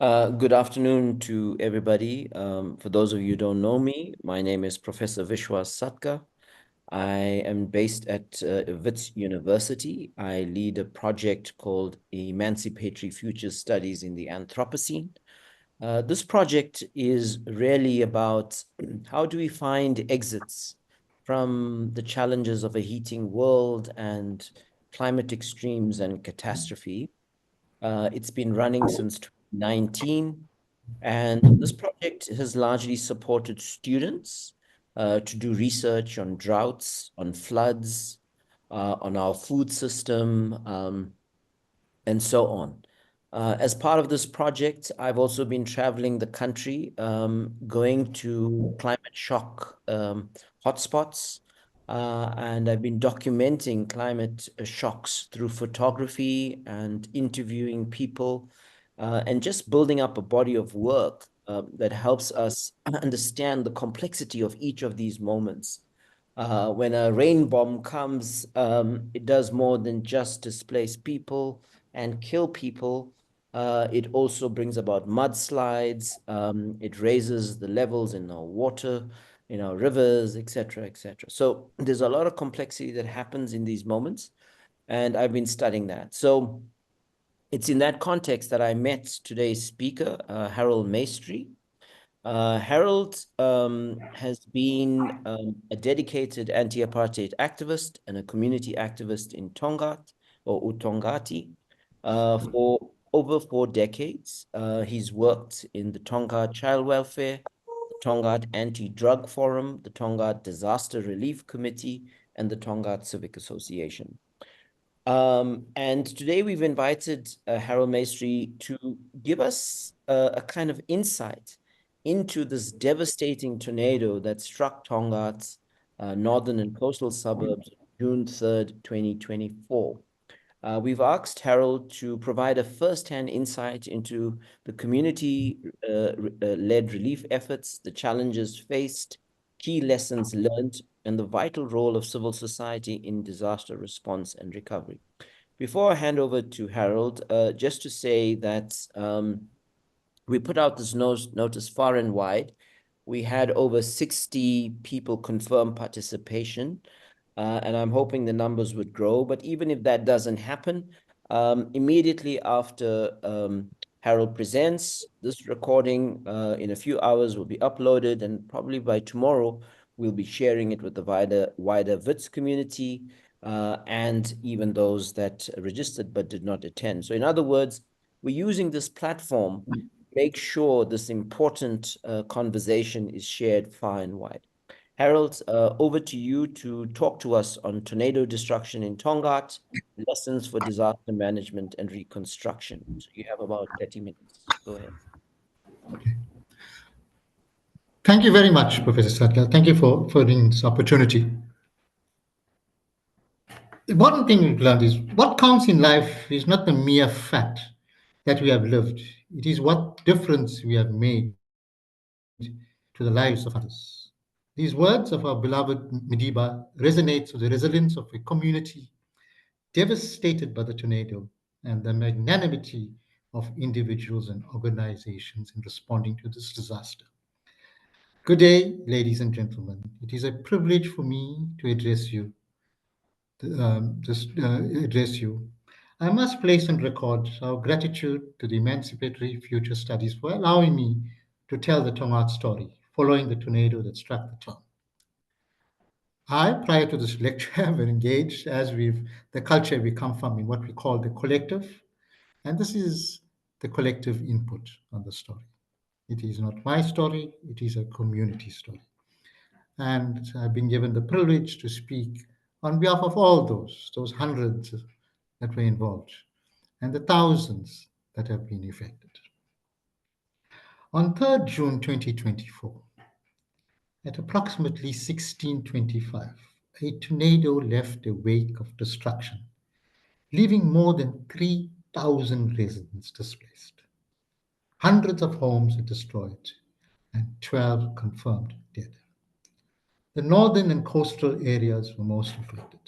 Good afternoon to everybody. For those of you who don't know me, my name is Professor Vishwas Satka. I am based at Wits University. I lead a project called Emancipatory Future Studies in the Anthropocene. This project is really about how do we find exits from the challenges of a heating world and climate extremes and catastrophe. It's been running since 2019, and this project has largely supported students to do research on droughts, on floods, on our food system, and so on. As part of this project, I've also been traveling the country, going to climate shock hotspots, and I've been documenting climate shocks through photography and interviewing people, and just building up a body of work that helps us understand the complexity of each of these moments. When a rain bomb comes, it does more than just displace people and kill people. It also brings about mudslides. It raises the levels in our water, in our rivers, etc., etc. So there's a lot of complexity that happens in these moments, and I've been studying that. So it's in that context that I met today's speaker, Harold Maistry. Harold has been a dedicated anti-apartheid activist and a community activist in Tongaat, or oThongathi, for over 4 decades. He's worked in the Tongaat Child Welfare, the Tongaat Anti-Drug Forum, the Tongaat Disaster Relief Committee, and the Tongaat Civic Association. And today we've invited Harold Maistry to give us a kind of insight into this devastating tornado that struck Tongaat's northern and coastal suburbs on June 3rd, 2024. We've asked Harold to provide a first-hand insight into the community-led relief efforts, the challenges faced, key lessons learned, and the vital role of civil society in disaster response and recovery. Before I hand over to Harold, just to say that we put out this notice far and wide. We had over 60 people confirm participation, and I'm hoping the numbers would grow. But even if that doesn't happen, immediately after Harold presents, this recording in a few hours will be uploaded, and probably by tomorrow, we'll be sharing it with the wider WITS community and even those that registered but did not attend. So in other words, we're using this platform to make sure this important conversation is shared far and wide. Harold, over to you to talk to us on tornado destruction in Tongaat, lessons for disaster management and reconstruction. So you have about 30 minutes. Go ahead. Okay. Thank you very much, Professor Satka. Thank you for this opportunity. The important thing we've learned is what counts in life is not the mere fact that we have lived. It is what difference we have made to the lives of others. These words of our beloved Mediba resonate with the resilience of a community devastated by the tornado and the magnanimity of individuals and organizations in responding to this disaster. Good day, ladies and gentlemen. It is a privilege for me to address you. Address you. I must place on record our gratitude to the Emancipatory Future Studies for allowing me to tell the Tongaat story following the tornado that struck the town. I, prior to this lecture, have been engaged as the culture we come from in what we call the collective, and this is the collective input on the story. It is not my story, it is a community story. And I've been given the privilege to speak on behalf of all those hundreds that were involved, and the thousands that have been affected. On 3rd June 2024, at approximately 1625, a tornado left a wake of destruction, leaving more than 3,000 residents displaced. Hundreds of homes were destroyed and 12 confirmed dead. The northern and coastal areas were most affected.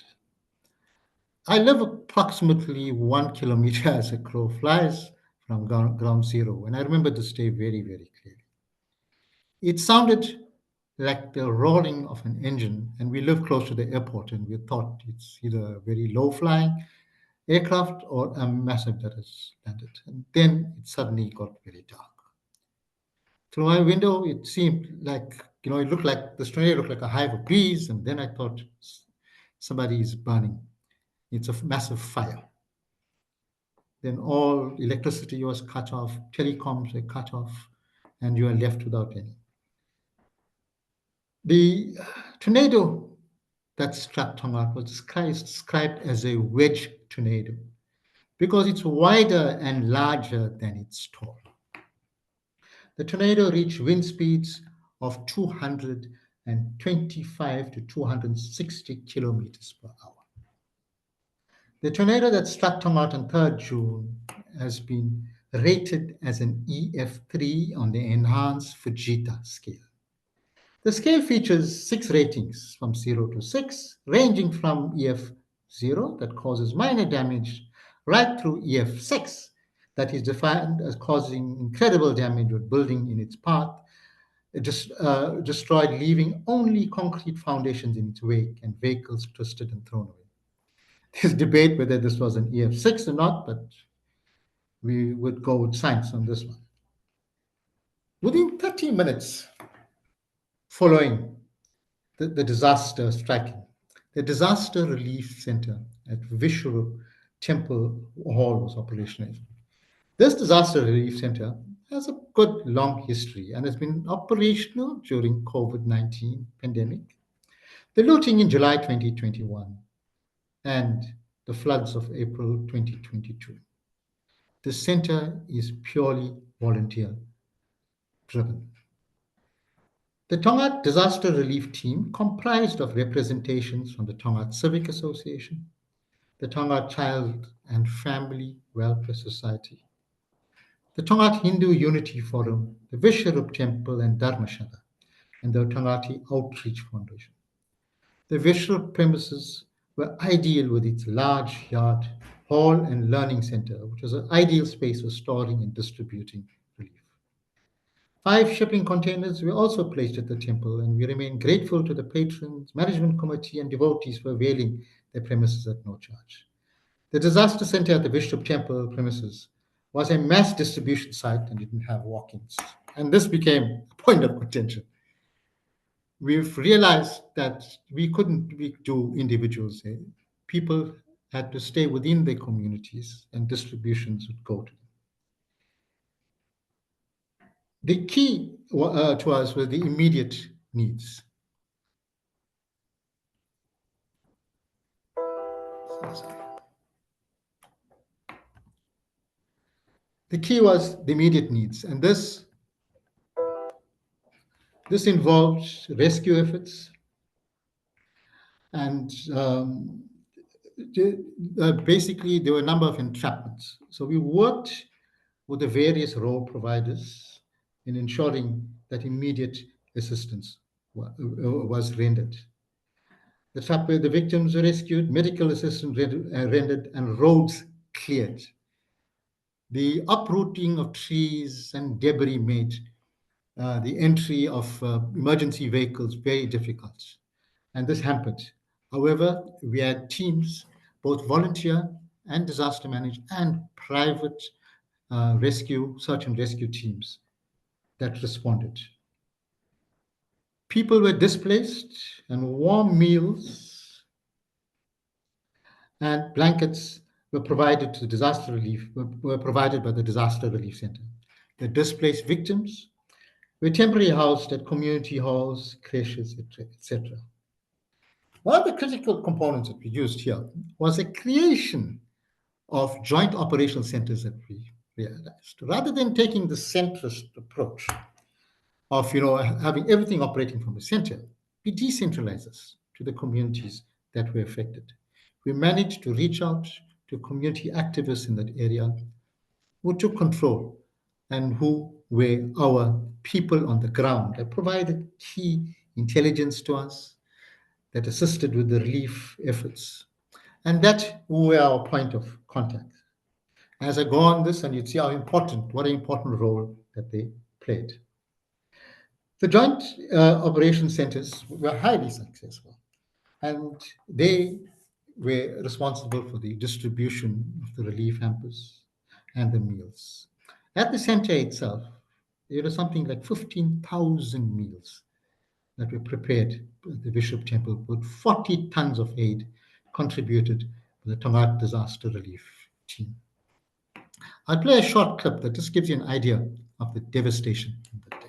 I live approximately 1 kilometer as a crow flies from ground zero. And I remember this day very, very clearly. It sounded like the roaring of an engine, and we live close to the airport, and we thought it's either a very low flying aircraft or a massive that has landed. And then it suddenly got very dark. Through my window, it seemed like, it looked like the tornado looked like a hive of bees, and then I thought somebody is burning. It's a massive fire. Then all electricity was cut off, telecoms were cut off, and you are left without any. The tornado that struck Tongaat was described as a wedge tornado because it's wider and larger than it's tall. The tornado reached wind speeds of 225 to 260 kilometers per hour. The tornado that struck Tongaat on 3rd June has been rated as an EF3 on the enhanced Fujita scale. The scale features 6 ratings from 0 to 6, ranging from EF0 that causes minor damage right through EF6 that is defined as causing incredible damage with building in its path, destroyed, leaving only concrete foundations in its wake and vehicles twisted and thrown away. There's debate whether this was an EF6 or not, but we would go with science on this one. Within 30 minutes following the disaster striking, the Disaster Relief Center at Vishwarup Temple Hall was operational. This Disaster Relief Center has a good long history and has been operational during COVID-19 pandemic, the looting in July 2021, and the floods of April 2022. The center is purely volunteer driven. The Tongaat Disaster Relief Team comprised of representations from the Tongaat Civic Association, the Tongaat Child and Family Welfare Society, the Tongaat Hindu Unity Forum, the Vishwarup Temple and Dharmashala, and the Tongaati Outreach Foundation. The Vishwarup premises were ideal with its large yard, hall, and learning center, which was an ideal space for storing and distributing relief. 5 shipping containers were also placed at the temple, and we remain grateful to the patrons, management committee, and devotees for availing their premises at no charge. The disaster center at the Vishwarup Temple premises was a mass distribution site and didn't have walk-ins. And this became a point of contention. We've realized that we couldn't do individuals there. People had to stay within their communities and distributions would go to them. The key to us were the immediate needs. The key was the immediate needs, and this involved rescue efforts and basically there were a number of entrapments. So we worked with the various role providers in ensuring that immediate assistance was rendered. The victims were rescued, medical assistance rendered, and roads cleared. The uprooting of trees and debris made the entry of emergency vehicles very difficult, and this hampered. However, we had teams, both volunteer and disaster managed, and private search and rescue teams that responded. People were displaced, and warm meals and blankets were provided to disaster relief, were provided by the Disaster Relief Center. The displaced victims were temporarily housed at community halls, creches, etc. One of the critical components that we used here was a creation of joint operational centers that we realized. Rather than taking the centrist approach of having everything operating from the center, we decentralized this to the communities that were affected. We managed to reach out to community activists in that area who took control and who were our people on the ground that provided key intelligence to us, that assisted with the relief efforts, and that were our point of contact. As I go on this, and you'd see what an important role that they played. The joint operation centers were highly successful, and they were responsible for the distribution of the relief hampers and the meals. At the center itself, there was something like 15,000 meals that were prepared at the Bishop Temple, with 40 tons of aid contributed by the Tongaat Disaster Relief Team. I'll play a short clip that just gives you an idea of the devastation of that day.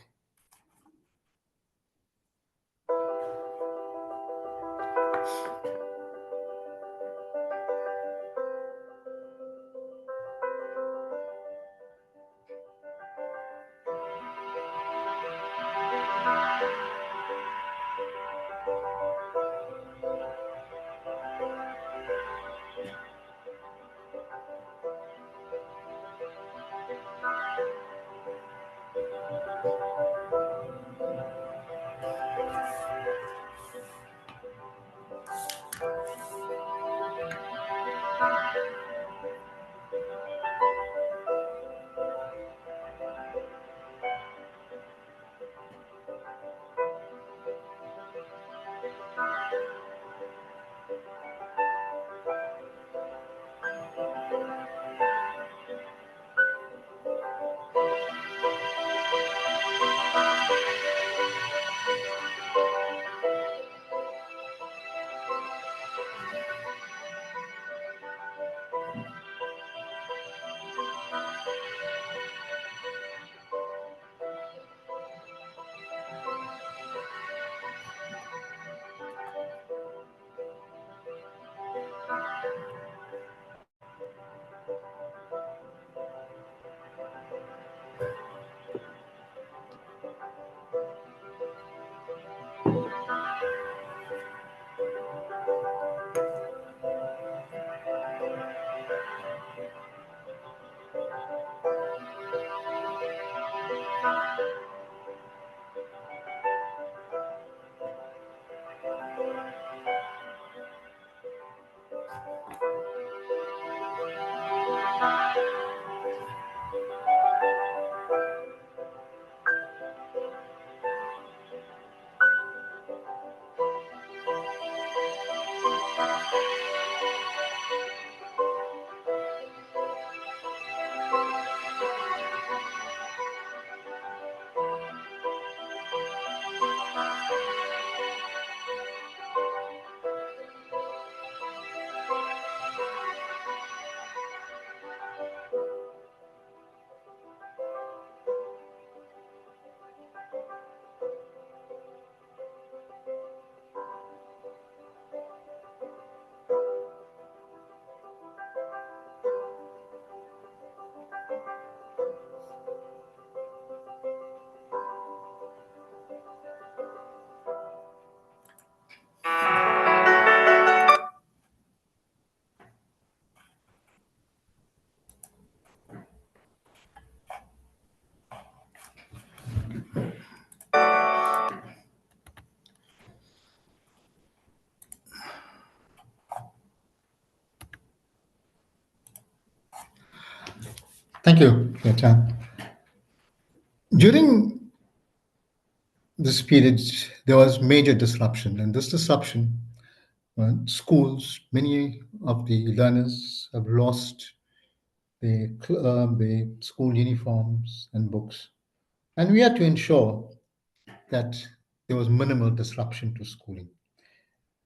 Thank you, Yachan. During this period, there was major disruption, and this disruption, schools, many of the learners have lost their school uniforms and books. And we had to ensure that there was minimal disruption to schooling.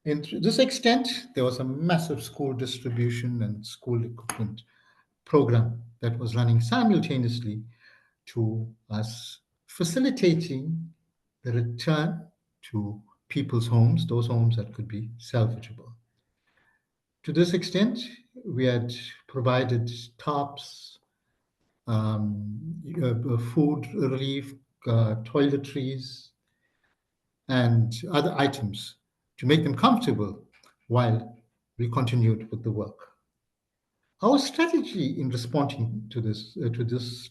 To this extent, there was a massive school distribution and school equipment program that was running simultaneously to us facilitating the return to people's homes, those homes that could be salvageable. To this extent, we had provided tarps, food relief, toiletries, and other items to make them comfortable while we continued with the work. Our strategy in responding to this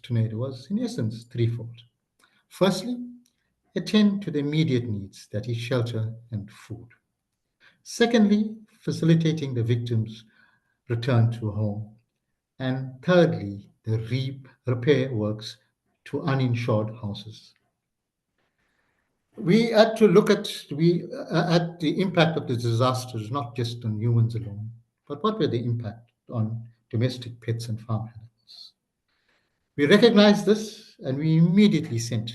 tornado was, in essence, threefold. Firstly, attend to the immediate needs, that is, shelter and food. Secondly, facilitating the victims' return to home. and thirdly, the repair works to uninsured houses. We had to look at the impact of the disasters, not just on humans alone, but what were the impact on domestic pets and farm animals. We recognized this and we immediately sent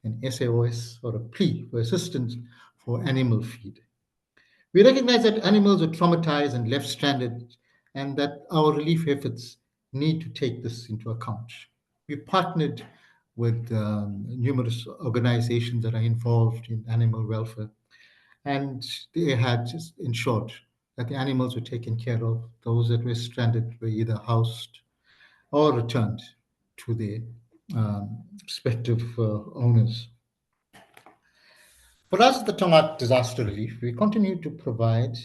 an SOS or a plea for assistance for animal feed. We recognize that animals are traumatized and left stranded, and that our relief efforts need to take this into account. We partnered with numerous organizations that are involved in animal welfare, and they had just ensured that the animals were taken care of. Those that were stranded were either housed or returned to their respective owners. For us, the Tongaat Disaster Relief, we continue to provide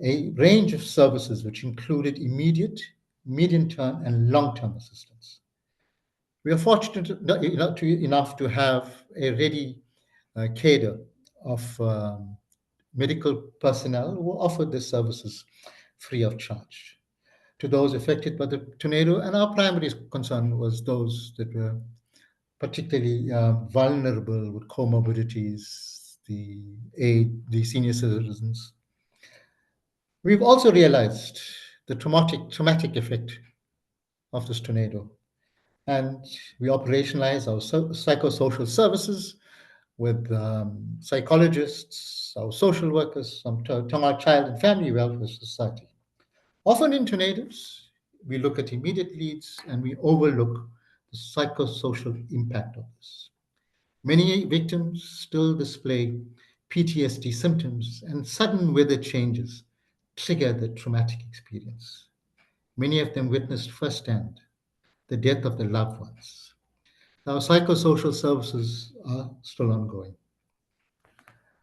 a range of services which included immediate, medium term, and long term assistance. We are fortunate enough to have a ready cadre of medical personnel who offered these services free of charge to those affected by the tornado. And our primary concern was those that were particularly vulnerable with comorbidities, the senior citizens. We've also realized the traumatic effect of this tornado, and we operationalize our psychosocial services with psychologists, our social workers, some Tongaat Child and Family Welfare Society. Often in tornadoes, we look at immediate leads and we overlook the psychosocial impact of this. Many victims still display PTSD symptoms, and sudden weather changes trigger the traumatic experience. Many of them witnessed firsthand the death of their loved ones. Our psychosocial services are still ongoing.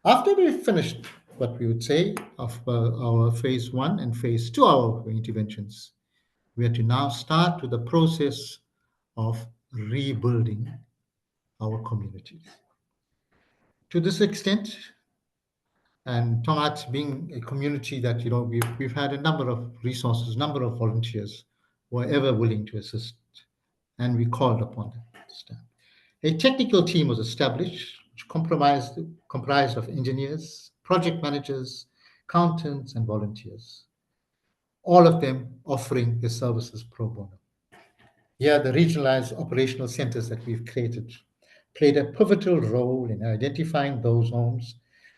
After we finished what we would say of our phase one and phase two of our interventions, we are to now start with the process of rebuilding our communities. To this extent, and Tongaat being a community that we've had a number of resources, number of volunteers who are ever willing to assist, and we called upon them to stand. A technical team was established, which comprised of engineers, project managers, accountants, and volunteers, all of them offering their services pro bono. Here, the regionalized operational centers that we've created played a pivotal role in identifying those homes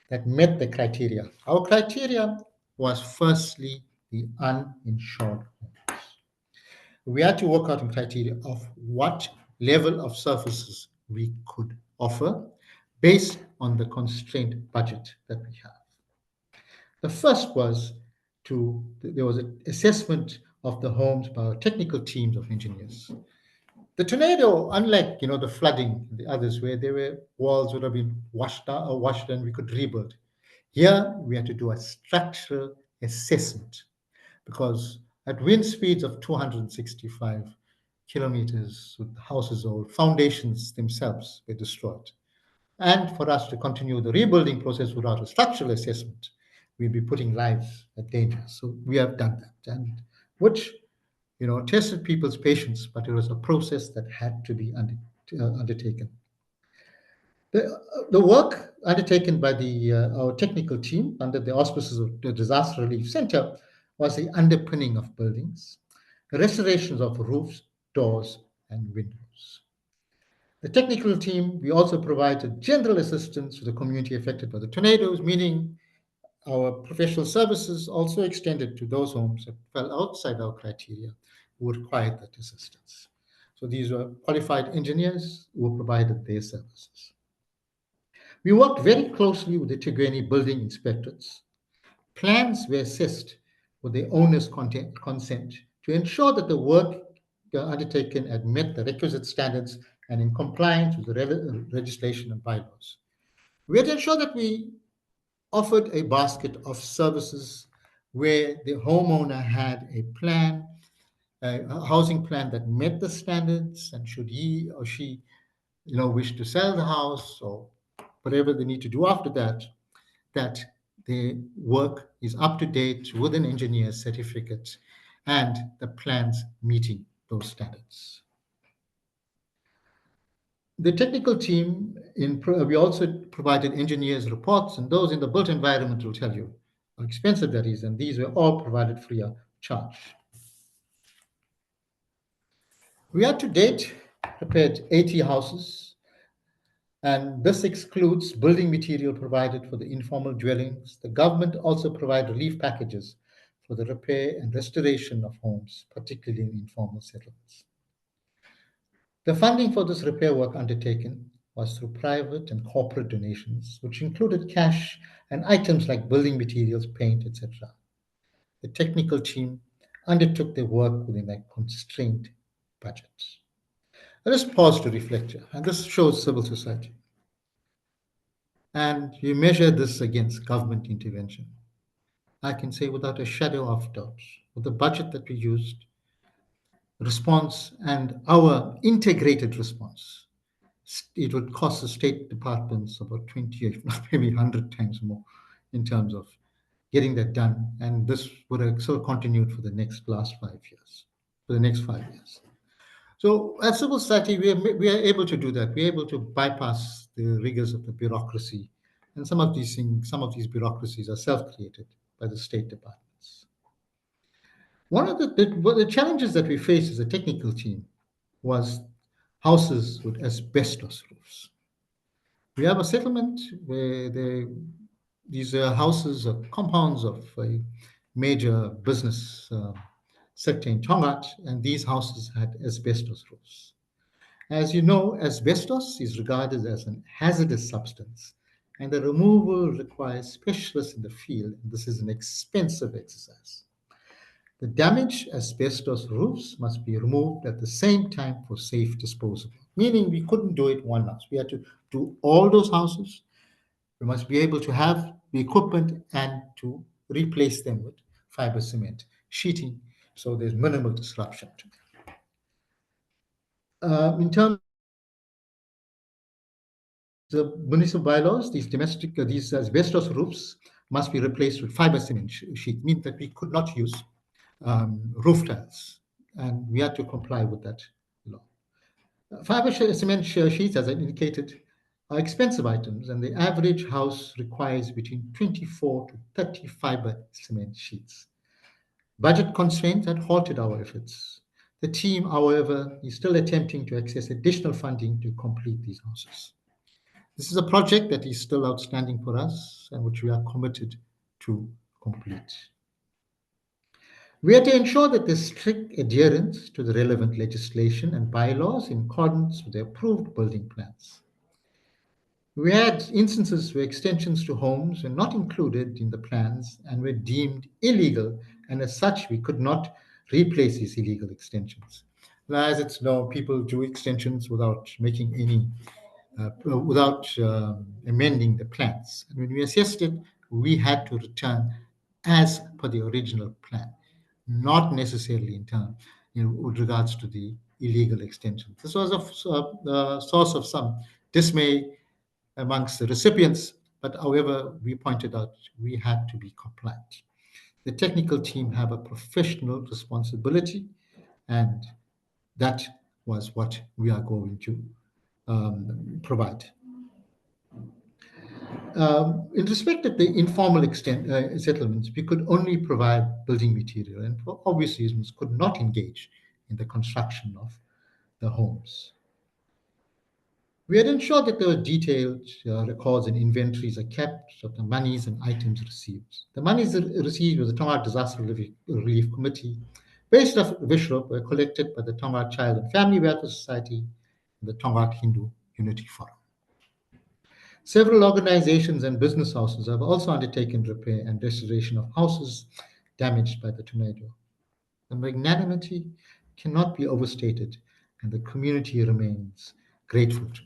that met the criteria. Our criteria was firstly the uninsured homes. We had to work out a criteria of what level of services we could offer based on the constrained budget that we have. The first was there was an assessment of the homes by our technical teams of engineers. The tornado, unlike the flooding, the others where there were walls would have been washed out or washed and we could rebuild. Here we had to do a structural assessment because at wind speeds of 265 kilometers with houses old, foundations themselves were destroyed. And for us to continue the rebuilding process without a structural assessment, we'd be putting lives at danger. So we have done that, and which tested people's patience, but it was a process that had to be undertaken. The work undertaken by our technical team under the auspices of the Disaster Relief Center was the underpinning of buildings, the restorations of roofs, doors, and windows. The technical team, we also provided general assistance to the community affected by the tornadoes, meaning our professional services also extended to those homes that fell outside our criteria who required that assistance. So these were qualified engineers who provided their services. We worked very closely with the Tigweni building inspectors. Plans were assessed with the owner's consent to ensure that the work undertaken had met the requisite standards and in compliance with the legislation and bylaws. We had to ensure that we offered a basket of services where the homeowner had a plan, a housing plan that met the standards, and should he or she wish to sell the house or whatever they need to do after that, that the work is up to date with an engineer's certificate and the plans meeting those standards. The technical team, we also provided engineers' reports, and those in the built environment will tell you how expensive that is, and these were all provided free of charge. We are to date prepared 80 houses, and this excludes building material provided for the informal dwellings. The government also provides relief packages for the repair and restoration of homes, particularly in informal settlements. The funding for this repair work undertaken was through private and corporate donations, which included cash and items like building materials, paint, etc. The technical team undertook their work within a constrained budget. Let us pause to reflect here, and this shows civil society. And you measure this against government intervention. I can say without a shadow of doubt, with the budget that we used, response and our integrated response, it would cost the state departments about 20, if not maybe 100 times more in terms of getting that done. And this would have sort of continued for the last 5 years, for the next 5 years. So as civil society, we are able to do that. We're able to bypass the rigors of the bureaucracy. And some of these bureaucracies are self-created by the state departments. One of the challenges that we faced as a technical team was houses with asbestos roofs. We have a settlement where these houses are compounds of a major business sector in Tongaat, and these houses had asbestos roofs. As you know, asbestos is regarded as an hazardous substance, and the removal requires specialists in the field, and this is an expensive exercise. The damaged asbestos roofs must be removed at the same time for safe disposal, meaning we couldn't do it one house. We had to do all those houses. We must be able to have the equipment and to replace them with fiber cement sheeting so there's minimal disruption to them. In terms of municipal bylaws, these asbestos roofs must be replaced with fiber cement sheet, meaning that we could not use roof tiles, and we had to comply with that law. Fiber cement sheets, as I indicated, are expensive items, and the average house requires between 24 to 30 fiber cement sheets. Budget constraints had halted our efforts. The team, however, is still attempting to access additional funding to complete these houses. This is a project that is still outstanding for us and which we are committed to complete. We are to ensure that there's strict adherence to the relevant legislation and bylaws in accordance with the approved building plans. We had instances where extensions to homes were not included in the plans and were deemed illegal, and as such, we could not replace these illegal extensions. Now, as it's known, people do extensions without making any, without amending the plans. And when we assessed it, we had to return as per the original plan, not necessarily in terms, with regards to the illegal extension. This was a source of some dismay amongst the recipients, but however, we pointed out we had to be compliant. The technical team have a professional responsibility, and that was what we are going to provide. In respect of the informal settlements, we could only provide building material and for obvious reasons could not engage in the construction of the homes. We had ensured that there were detailed records and inventories are kept of the monies and items received. The monies received was the Tongaat Disaster Relief Committee, based off Vishrup, were collected by the Tongaat Child and Family Welfare Society and the Tongaat Hindu Unity Forum. Several organizations and business houses have also undertaken repair and restoration of houses damaged by the tornado. The magnanimity cannot be overstated, and the community remains grateful to me.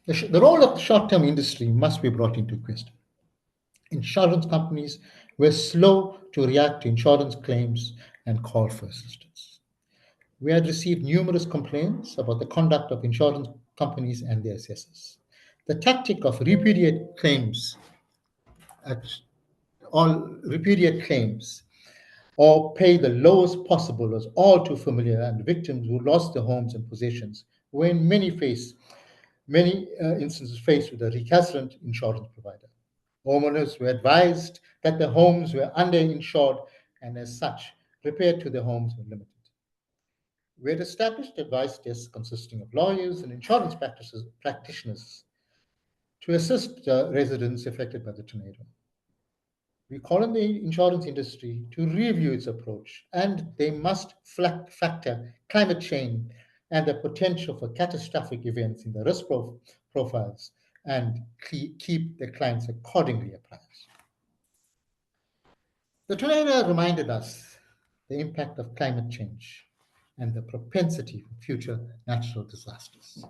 The role of the short-term industry must be brought into question. Insurance companies were slow to react to insurance claims and call for assistance. We had received numerous complaints about the conduct of insurance companies and their assessors. The tactic of repudiate claims all repudiate claims or pay the lowest possible was all too familiar, and victims who lost their homes and possessions were in many instances faced with a recalcitrant insurance provider. Homeowners were advised that their homes were underinsured and, as such, repair to their homes were limited. We had established advice desks consisting of lawyers and insurance practitioners to assist residents affected by the tornado. We call on the insurance industry to review its approach, and they must factor climate change and the potential for catastrophic events in the profiles and keep their clients accordingly apprised. The tornado reminded us the impact of climate change and the propensity for future natural disasters.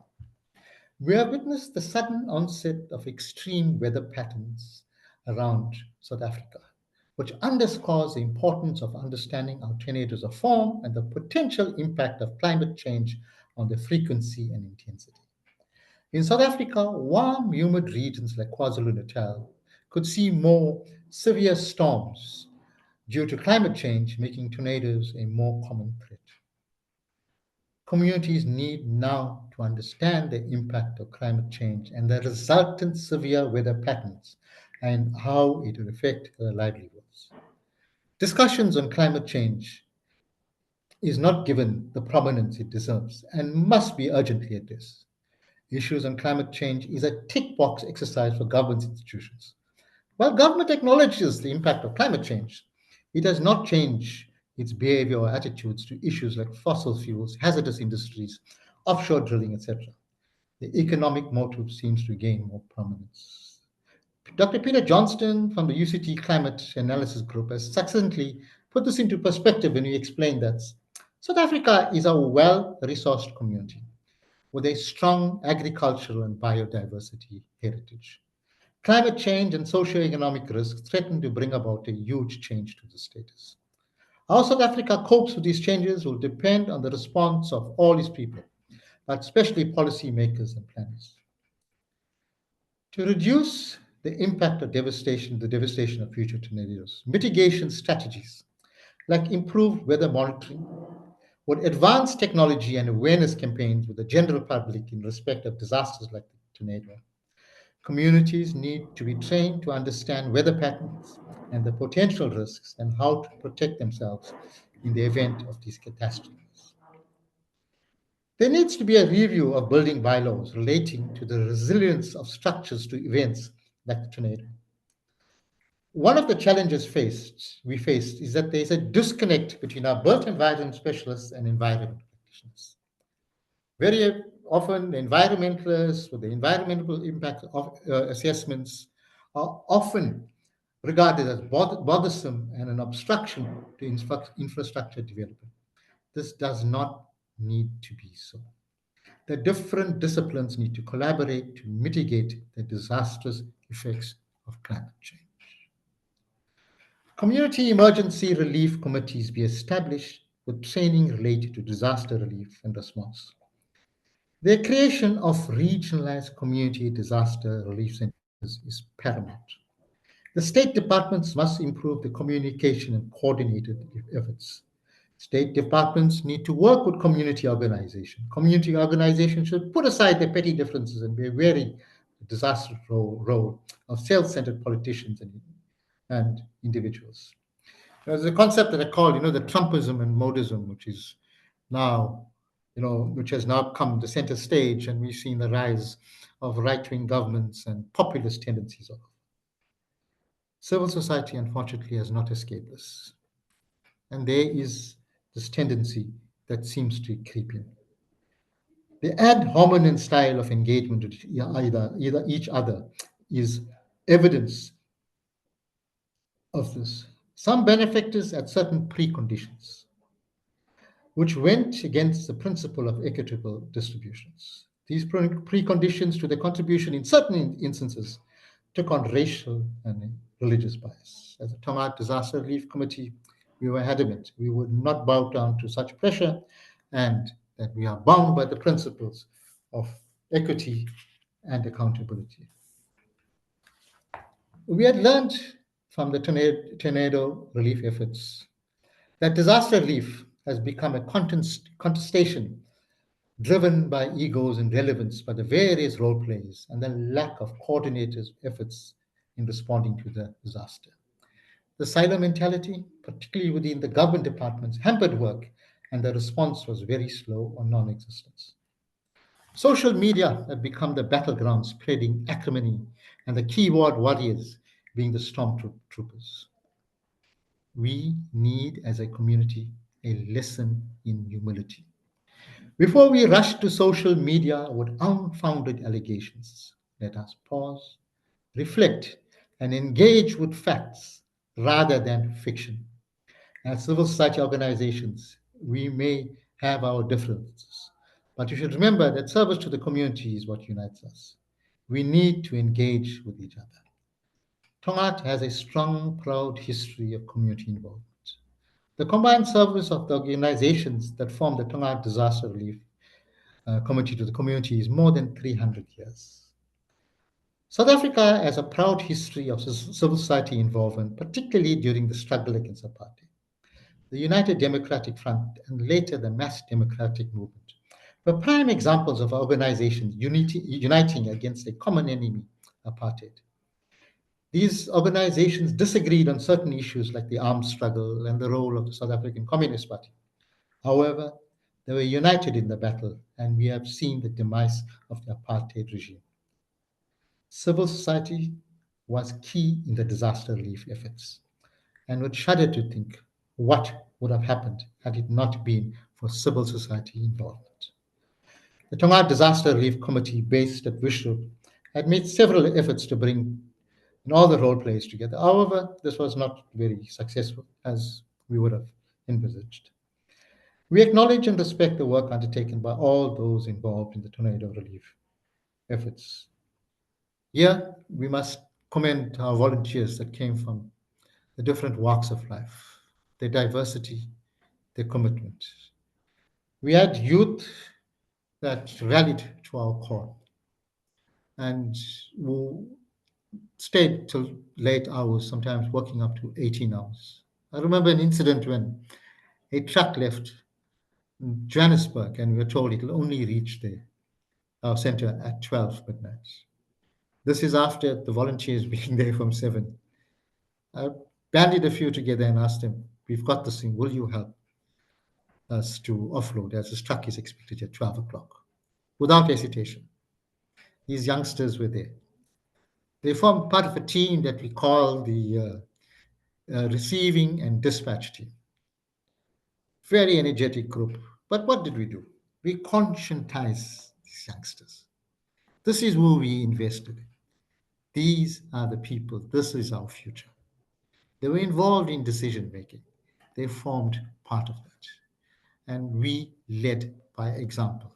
We have witnessed the sudden onset of extreme weather patterns around South Africa, which underscores the importance of understanding how tornadoes are formed and the potential impact of climate change on the frequency and intensity. In South Africa, warm, humid regions like KwaZulu-Natal could see more severe storms due to climate change, making tornadoes a more common threat. Communities need now to understand the impact of climate change and the resultant severe weather patterns and how it will affect their livelihoods. Discussions on climate change is not given the prominence it deserves and must be urgently addressed. Issues on climate change is a tick box exercise for government institutions. While government acknowledges the impact of climate change, it does not change its behavior or attitudes to issues like fossil fuels, hazardous industries, offshore drilling, etc. The economic motive seems to gain more prominence. Dr. Peter Johnston from the UCT Climate Analysis Group has succinctly put this into perspective when he explained that South Africa is a well-resourced community with a strong agricultural and biodiversity heritage. Climate change and socio-economic risks threaten to bring about a huge change to the status. How South Africa copes with these changes will depend on the response of all its people, but especially policymakers and planners. To reduce the impact of the devastation of future tornadoes, mitigation strategies like improved weather monitoring, with advanced technology and awareness campaigns with the general public in respect of disasters like the tornado. Communities need to be trained to understand weather patterns and the potential risks and how to protect themselves in the event of these catastrophes. There needs to be a review of building bylaws relating to the resilience of structures to events like the tornado. One of the challenges we faced is that there is a disconnect between our built environment specialists and environment practitioners. Very often, environmentalists with the environmental impact of assessments are often regarded as bothersome and an obstruction to infrastructure development. This does not need to be so. The different disciplines need to collaborate to mitigate the disastrous effects of climate change. Community emergency relief committees be established with training related to disaster relief and response. The creation of regionalized community disaster relief centers is paramount. The state departments must improve the communication and coordinated efforts. State departments need to work with community organizations. Community organizations should put aside their petty differences and be wary of the disaster role of self-centered politicians and individuals. There's a concept that I call, the Trumpism and modism, which is now, which has now come to center stage, and we've seen the rise of right-wing governments and populist tendencies. Civil society, unfortunately, has not escaped this. And there is this tendency that seems to creep in. The ad hominem style of engagement with either each other is evidence of this. Some benefactors had certain preconditions, which went against the principle of equitable distributions. These preconditions to the contribution in certain instances took on racial and religious bias. As a Tongaat Disaster Relief Committee, we were adamant we would not bow down to such pressure and that we are bound by the principles of equity and accountability. We had learned from the tornado relief efforts. That disaster relief has become a contestation driven by egos and relevance by the various role players and the lack of coordinated efforts in responding to the disaster. The silo mentality, particularly within the government departments, hampered work, and the response was very slow or non existent. Social media had become the battleground, spreading acrimony, and the keyboard warriors being the stormtroopers. We need, as a community, a lesson in humility. Before we rush to social media with unfounded allegations, let us pause, reflect, and engage with facts rather than fiction. As civil society organizations, we may have our differences, but you should remember that service to the community is what unites us. We need to engage with each other. Tongaat has a strong, proud history of community involvement. The combined service of the organizations that form the Tongaat Disaster Relief Committee to the community is more than 300 years. South Africa has a proud history of civil society involvement, particularly during the struggle against apartheid. The United Democratic Front and later the Mass Democratic Movement were prime examples of organizations uniting against a common enemy, apartheid. These organizations disagreed on certain issues like the armed struggle and the role of the South African Communist Party. However, they were united in the battle, and we have seen the demise of the apartheid regime. Civil society was key in the disaster relief efforts, and would shudder to think what would have happened had it not been for civil society involvement. The Tongaat Disaster Relief Committee, based at Vishnu, had made several efforts to bring all the role players together. However, this was not very successful as we would have envisaged. We acknowledge and respect the work undertaken by all those involved in the tornado relief efforts. Here, we must commend our volunteers that came from the different walks of life, their diversity, their commitment. We had youth that rallied to our call and who stayed till late hours, sometimes working up to 18 hours. I remember an incident when a truck left Johannesburg and we were told it will only reach our center at 12 midnight. This is after the volunteers being there from 7. I banded a few together and asked them, we've got this thing, will you help us to offload as this truck is expected at 12 o'clock? Without hesitation. These youngsters were there. They formed part of a team that we call the receiving and dispatch team. Very energetic group. But what did we do? We conscientized these youngsters. This is who we invested in. These are the people. This is our future. They were involved in decision making. They formed part of that. And we led by example,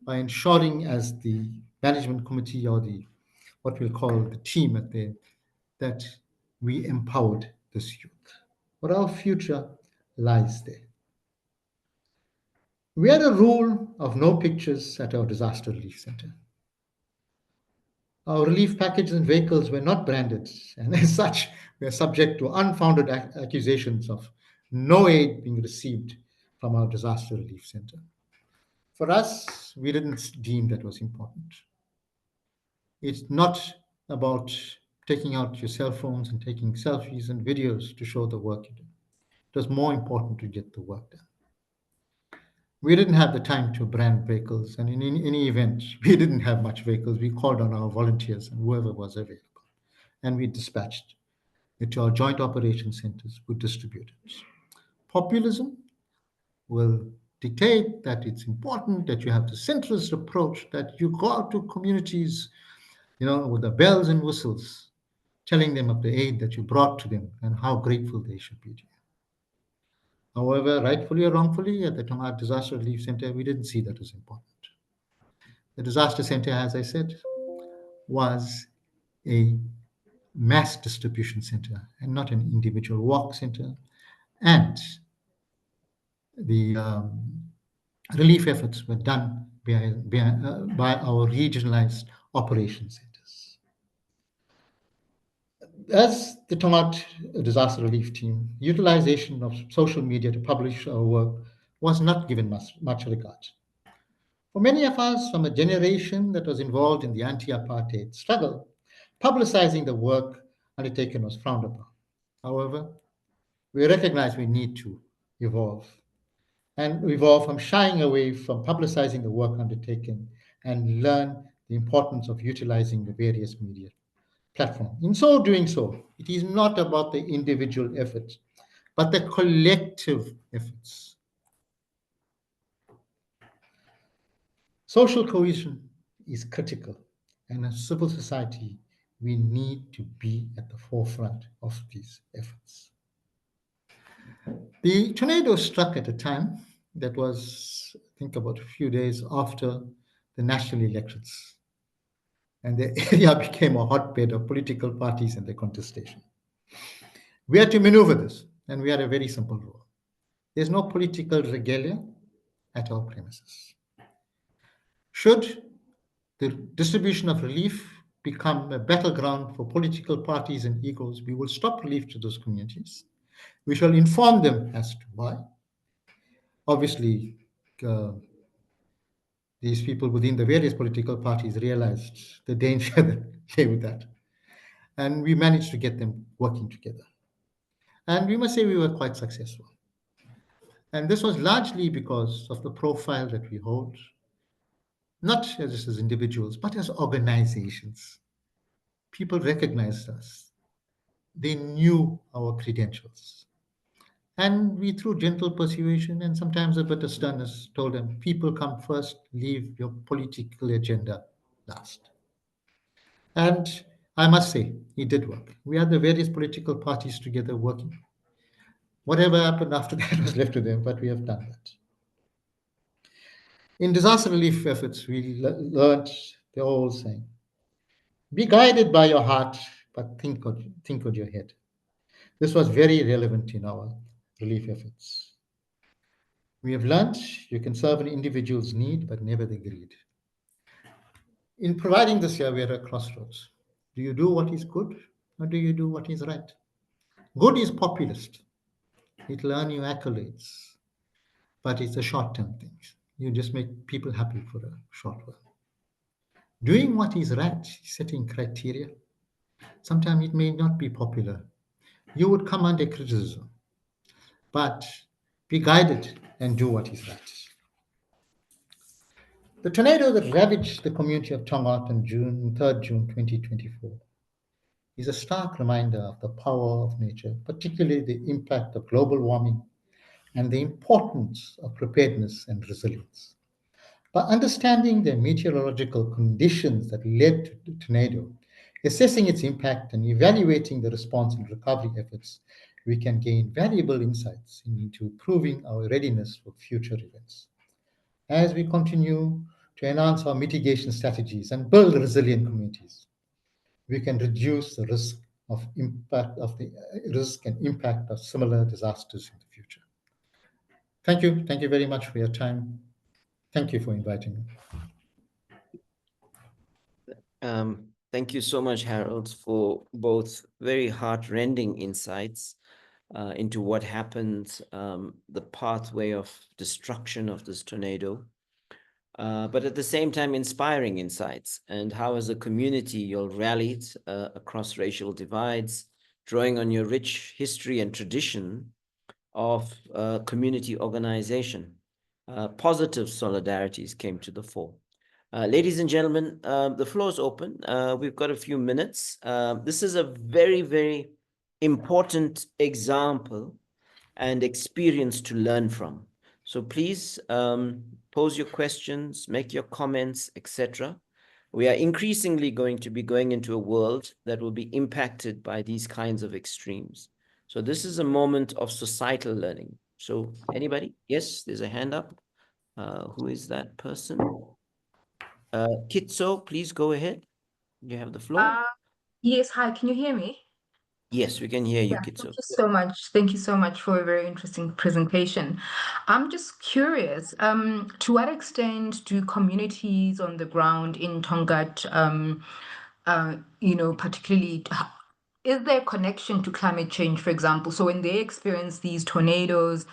by ensuring as the management committee or the what we'll call the team at there, that we empowered this youth. But our future lies there. We had a rule of no pictures at our disaster relief center. Our relief packages and vehicles were not branded, and as such, we are subject to unfounded accusations of no aid being received from our disaster relief center. For us, we didn't deem that was important. It's not about taking out your cell phones and taking selfies and videos to show the work you do. It was more important to get the work done. We didn't have the time to brand vehicles, and in any event, we didn't have much vehicles. We called on our volunteers and whoever was available, and we dispatched it to our joint operation centers who distributed it. Populism will dictate that it's important that you have the centrist approach, that you go out to communities, with the bells and whistles, telling them of the aid that you brought to them and how grateful they should be to you. However, rightfully or wrongfully, at the Tongaat Disaster Relief Center, we didn't see that as important. The disaster center, as I said, was a mass distribution center and not an individual walk center. And the relief efforts were done by our regionalized operation centers. As the Tongaat Disaster Relief Team, utilization of social media to publish our work was not given much regard. For many of us from a generation that was involved in the anti-apartheid struggle, publicizing the work undertaken was frowned upon. However, we recognize we need to evolve and evolve from shying away from publicizing the work undertaken and learn the importance of utilizing the various media platforms. In so doing so, it is not about the individual efforts, but the collective efforts. Social cohesion is critical, and as civil society, we need to be at the forefront of these efforts. The tornado struck at a time that was, I think, about a few days after the national elections, and the area became a hotbed of political parties and their contestation. We had to maneuver this, and we had a very simple rule. There's no political regalia at our premises. Should the distribution of relief become a battleground for political parties and egos, we will stop relief to those communities. We shall inform them as to why. Obviously, uh, these people within the various political parties realized the danger that lay with that. And we managed to get them working together. And we must say we were quite successful. And this was largely because of the profile that we hold, not just as individuals, but as organizations. People recognized us. They knew our credentials. And we, through gentle persuasion and sometimes a bit of sternness, told them, people come first, leave your political agenda last. And I must say, it did work. We had the various political parties together working. Whatever happened after that was left to them, but we have done that. In disaster relief efforts, we learned the old saying, be guided by your heart, but think with your head. This was very relevant in our relief efforts. We have learned you can serve an individual's need, but never the greed. In providing this here, we are at a crossroads. Do you do what is good, or do you do what is right? Good is populist. It'll earn you accolades, but it's a short-term thing. You just make people happy for a short while. Doing what is right, setting criteria, sometimes it may not be popular. You would come under criticism, but be guided and do what is right. The tornado that ravaged the community of Tongaat on 3rd June 2024 is a stark reminder of the power of nature, particularly the impact of global warming and the importance of preparedness and resilience. By understanding the meteorological conditions that led to the tornado, assessing its impact and evaluating the response and recovery efforts, we can gain valuable insights into improving our readiness for future events. As we continue to enhance our mitigation strategies and build resilient communities, we can reduce the risk and impact of similar disasters in the future. Thank you. Thank you very much for your time. Thank you for inviting me. Thank you so much, Harold, for both very heart-rending insights into what happened, the pathway of destruction of this tornado, but at the same time, inspiring insights, and how as a community you'll rallied across racial divides, drawing on your rich history and tradition of community organization. Positive solidarities came to the fore. Ladies and gentlemen, the floor is open. We've got a few minutes. This is a very, very important example and experience to learn from. So please pose your questions, make your comments, etc. We are increasingly going to be going into a world that will be impacted by these kinds of extremes. So this is a moment of societal learning. So anybody? Yes, there's a hand up. Who is that person? Kitso, please go ahead. You have the floor. Yes, hi, can you hear me? Yes, we can hear you, Yeah, thank Kitso. you so much. Thank you so much for a very interesting presentation. I'm just curious, to what extent do communities on the ground in Tongaat, particularly is there a connection to climate change, for example? So when they experience these tornadoes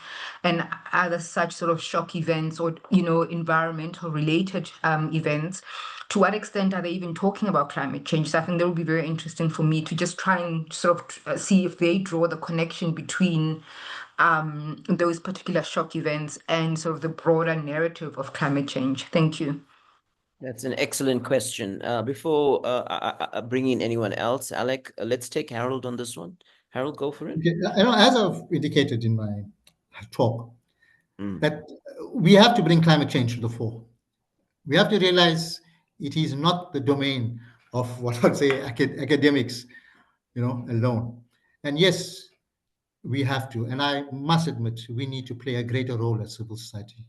and other such sort of shock events or, environmental related events, to what extent are they even talking about climate change? So I think that would be very interesting for me to just try and sort of see if they draw the connection between those particular shock events and sort of the broader narrative of climate change. Thank you. That's an excellent question. Before bringing anyone else, Alec, let's take Harold on this one. Harold, go for it. Okay, as I've indicated in my talk, that we have to bring climate change to the fore. We have to realize it is not the domain of what I'd say academics, alone. And yes, we have to, and I must admit, we need to play a greater role as civil society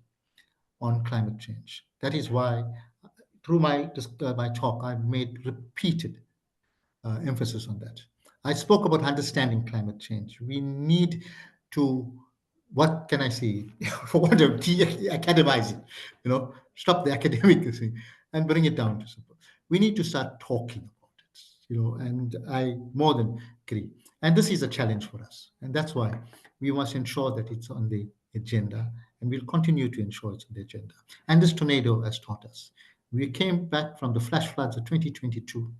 on climate change. That is why, through my talk, I've made repeated emphasis on that. I spoke about understanding climate change. We need to, what can I say, for what of academize it, stop the academic thing and bring it down to simple. We need to start talking about it, and I more than agree. And this is a challenge for us. And that's why we must ensure that it's on the agenda, and we'll continue to ensure it's on the agenda. And this tornado has taught us. We came back from the flash floods of 2022.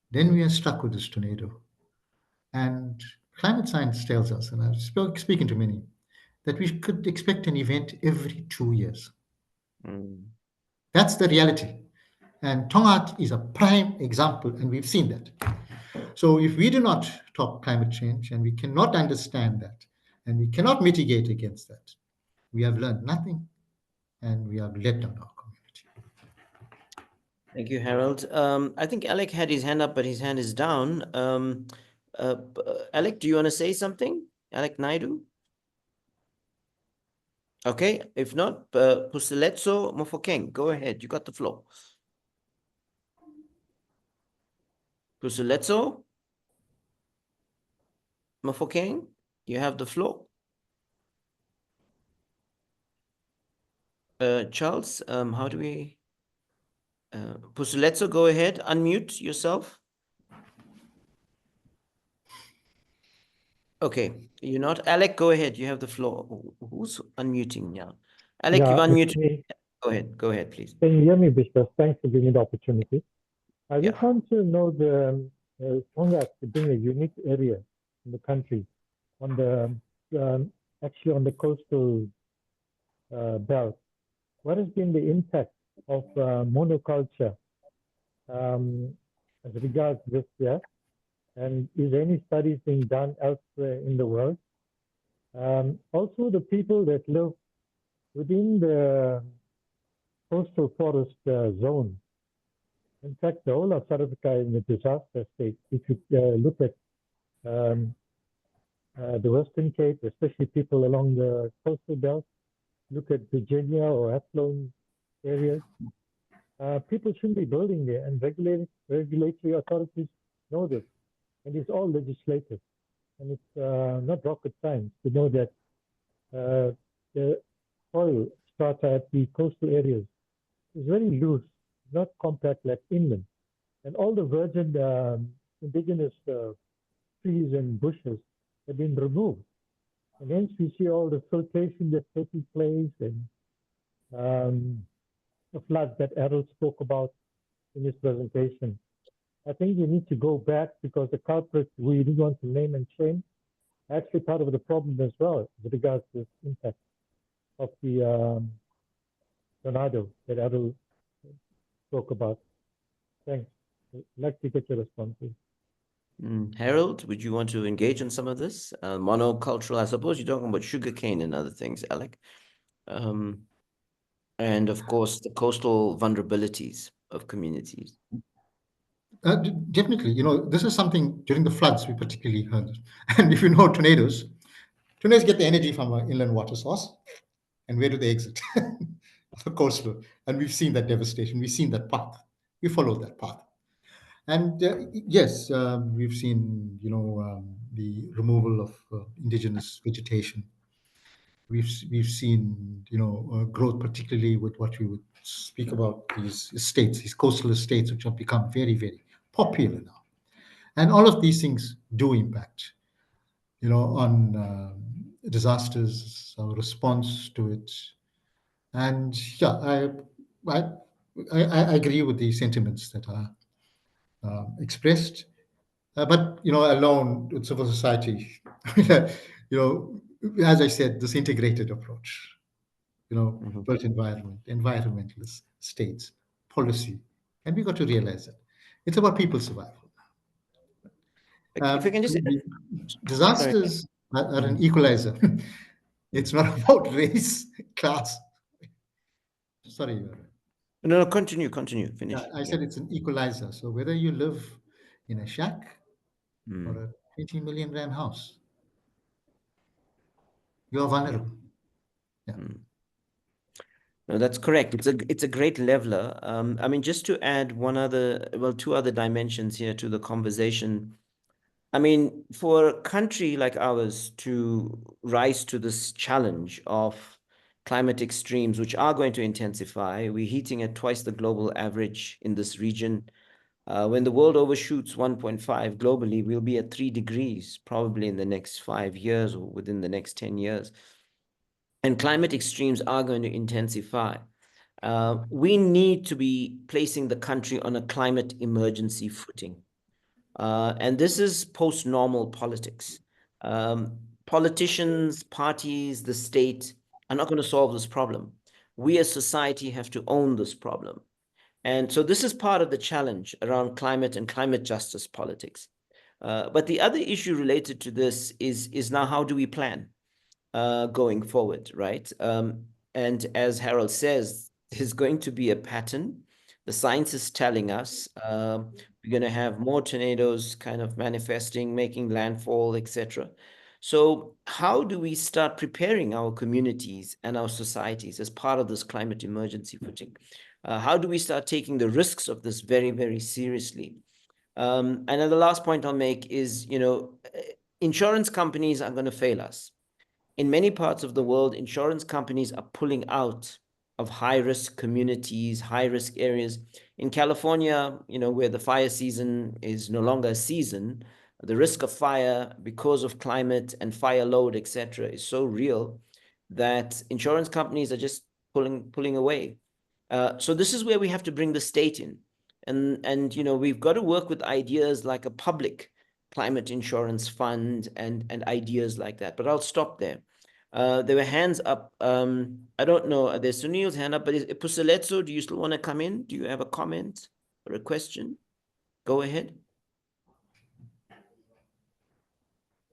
Then we are struck with this tornado. And climate science tells us, and I've speaking to many, that we could expect an event every 2 years. That's the reality. And Tongaat is a prime example, and we've seen that. So if we do not talk climate change and we cannot understand that, and we cannot mitigate against that, we have learned nothing, and we have let down our community. Thank you, Harold. I think Alec had his hand up, but his hand is down. Alec, do you want to say something? Alec Naidu? Okay, if not, Puseletso Mofokeng, go ahead. You got the floor. Puseletso Mofokeng, you have the floor. Charles, how do we... Puseletso, go ahead, unmute yourself. Okay, you're not. Alec, go ahead, you have the floor. Who's unmuting now? Alec, Yeah, you've unmuted. me. Go ahead, please. Can you hear me, Bishop? Thanks for giving me the opportunity. I just Yeah. want to know the Tongaat being a unique area in the country, on the actually on the coastal belt. What has been the impact of monoculture as regards this year? And is there any studies being done elsewhere in the world? Also, the people that live within the coastal forest zone. In fact, the whole of South Africa is in a disaster state. If you look at the Western Cape, especially people along the coastal belt, look at Virginia or affluent areas, people shouldn't be building there, and regulatory authorities know this, and it's all legislative, and it's not rocket science to know that the soil strata at the coastal areas is very loose, not compact like inland. And all the virgin indigenous trees and bushes have been removed. And hence we see all the filtration that's taking place and the floods that Errol spoke about in his presentation. I think we need to go back because the culprits we didn't want to name and shame are actually part of the problem as well with regards to this impact of the tornado that Errol spoke about. Thanks. I'd like to get your responses. Harold, would you want to engage in some of this? Monocultural, I suppose you're talking about sugarcane and other things, Alec. And of course, the coastal vulnerabilities of communities. Definitely, this is something during the floods we particularly heard. And if you know tornadoes get the energy from an inland water source. And where do they exit? The coastal. And we've seen that devastation. We've seen that path. We followed that path. And yes, we've seen, the removal of indigenous vegetation. We've seen, growth, particularly with what we would speak about these estates, these coastal estates, which have become very, very popular now. And all of these things do impact, on disasters, our response to it. And yeah, I, I agree with the sentiments that are expressed. But alone with civil society, as I said, this integrated approach, built environment, environmentalist states, policy, and we got to realize that it's about people's survival. If I can just, sorry. Disasters are an equalizer. It's not about race, class. Sorry, No, no, continue, finish. I Yeah. said it's an equalizer. So whether you live in a shack or Mm. a 20 million rand house, you're Yeah. vulnerable. Yeah. No, that's correct. It's a great leveler. I mean, just to add two other dimensions here to the conversation. I mean, for a country like ours to rise to this challenge of climate extremes, which are going to intensify, we're heating at twice the global average in this region. When the world overshoots 1.5 globally, we'll be at 3 degrees, probably in the next 5 years or within the next 10 years. And climate extremes are going to intensify. We need to be placing the country on a climate emergency footing. And this is post-normal politics. Politicians, parties, the state are not going to solve this problem. We as society have to own this problem. And so this is part of the challenge around climate and climate justice politics. But the other issue related to this is now how do we plan going forward, right? And as Harold says, there's going to be a pattern. The science is telling us we're going to have more tornadoes kind of manifesting, making landfall, etc. So how do we start preparing our communities and our societies as part of this climate emergency footing? How do we start taking the risks of this very, very seriously? And then the last point I'll make is, insurance companies are going to fail us. In many parts of the world, insurance companies are pulling out of high-risk communities, high-risk areas. In California, where the fire season is no longer a season, the risk of fire because of climate and fire load, etc., is so real that insurance companies are just pulling away. So this is where we have to bring the state in. And we've got to work with ideas like a public climate insurance fund and ideas like that. But I'll stop there. There were hands up. I don't know. There's Sunil's hand up, but Puseletso, do you still want to come in? Do you have a comment or a question? Go ahead.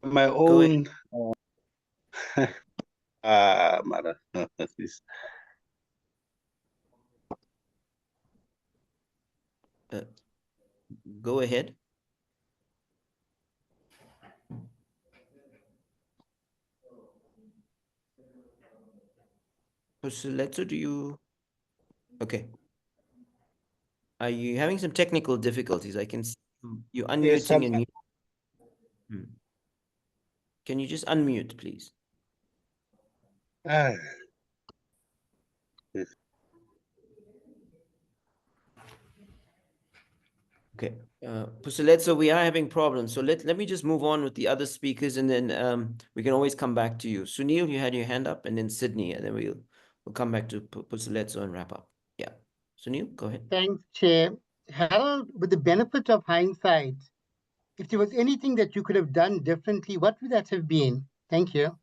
My Go ahead. own mother. This. Go ahead. Puseletso, do you? Okay. Are you having some technical difficulties? I can see you Yes, unmuting and you. Can you just unmute, please? yes. Okay. Puseletso, we are having problems. So let me just move on with the other speakers and then we can always come back to you. Sunil, you had your hand up, and then Sydney, and then we'll come back to Puseletso and wrap up. Yeah. Sunil, go ahead. Thanks, Chair. Harold, with the benefit of hindsight, if there was anything that you could have done differently, what would that have been? Thank you.